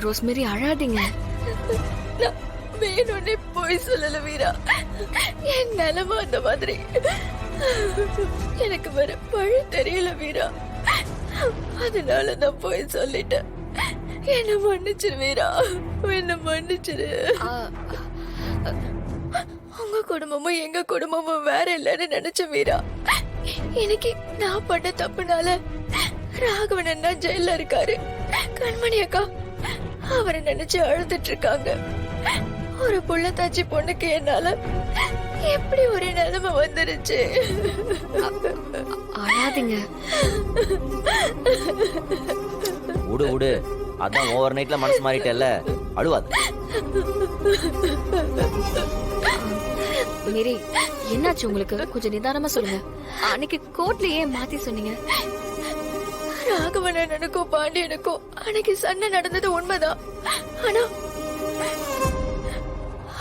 Rosemary அழாதீங்க. நான் வேணும்னே போய் சொல்லல வீரா. என் நிலைமை அந்த மாதிரி. எனக்கு வேற வழி தெரியல வீரா. அதனால நான் போய் சொல்லிட்டேன். என்ன மன்னிச்சிரு வீரா, என்ன மன்னிச்சிரு. உங்க குடும்பமும் எங்க குடும்பமும் வேற இல்லைன்னு நினைச்ச வீரா. இன்னைக்கு நான் பண்ண தப்புனால ராகவன் அண்ணா ஜெயில இருக்காரு. கண்மணி அக்கா அவரை நினைச்சு அழுதுட்டு இருக்காங்க. ஒரு புள்ளத்தாச்சி பொண்ணுக்கு என்னால எப்படி ஒரு நிலைமை வந்துருச்சு. அழாதீங்க. விடு விடு, அதான் ஓவர் நைட்ல மனசு மாறிட்டேல்ல, அழுவாது. மேரி, என்னாச்சு உங்களுக்கு? கொஞ்சம் நிதானமா சொல்லுங்க. அன்னைக்கு கோர்ட்ல ஏன் மாத்தி சொன்னீங்க? ராகவன் அண்ணனுக்கும் பாண்டியனுக்கும் அன்னைக்கு சண்டை நடந்தது உண்மைதான். ஆனா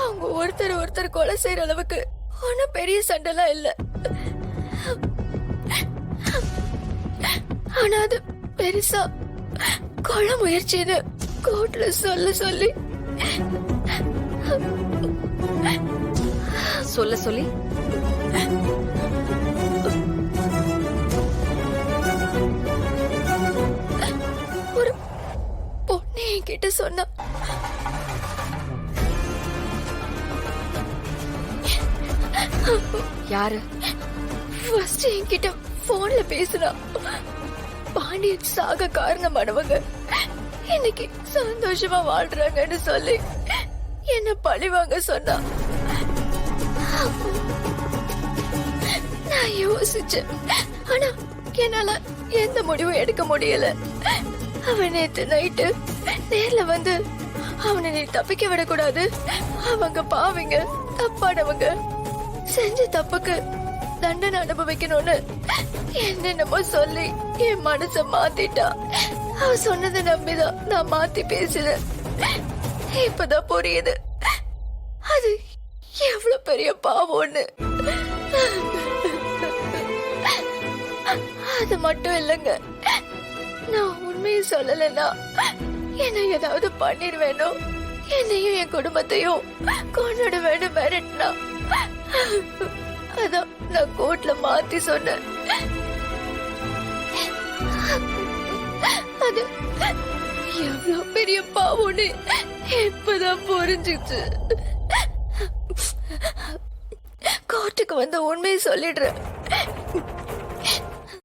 அவங்க ஒருத்தர் கொலை செய்யற அளவுக்கு ஒன்னும் பெரிய சண்டைலாம் இல்ல. ஆனா அது பெருசா கொலை முயற்சின்னு கோர்ட்ல சொல்லி ஒரு பொண்ணு என்கிட்ட சொன்னா. யாரு? ஃபர்ஸ்ட் என்கிட்ட போன்ல பேசுறா. பாண்டியன் சாக காரணமானவங்க இன்னைக்கு சந்தோஷமா வாழ்றாங்கன்னு சொல்லி என்ன பழிவாங்க சொன்னா. நான் யோசிச்சேன். ஆனா என்னால எந்த முடிவும் எடுக்க முடியல. அவன் நேத்து நைட்டு நேர்ல வந்து அவனை நீ தப்பிக்க விடக்கூடாது, அவங்க பாவிங்க, தப்பானவங்க, செஞ்ச தப்புக்கு தண்டனை அனுபவிக்கணும்னு என்னென்னமோ சொல்லி என் மனச மாத்திட்டா. அவ சொன்னதை நம்பிதான் நான் மாத்தி பேசுறேன். இப்பதான் புரியுது அது எவ்வளவு பெரிய பாவம்னு. அது மட்டும் இல்லைங்க, நான் உண்மையை சொல்லலைன்னா என்ன ஏதாவது பண்ணிடுவேனோ, என்னையும் என் குடும்பத்தையும் கொண்டுடுவேன்னு மிரட்டினா. அதான் நான் கோர்ட்ல மாத்தி சொன்னேன். அது எவ்வளவு பெரிய பாவம்னு இப்பதான் புரிஞ்சிச்சு. கோர்ட்டுக்கு வந்து உண்மையை சொல்லிடுறேன்.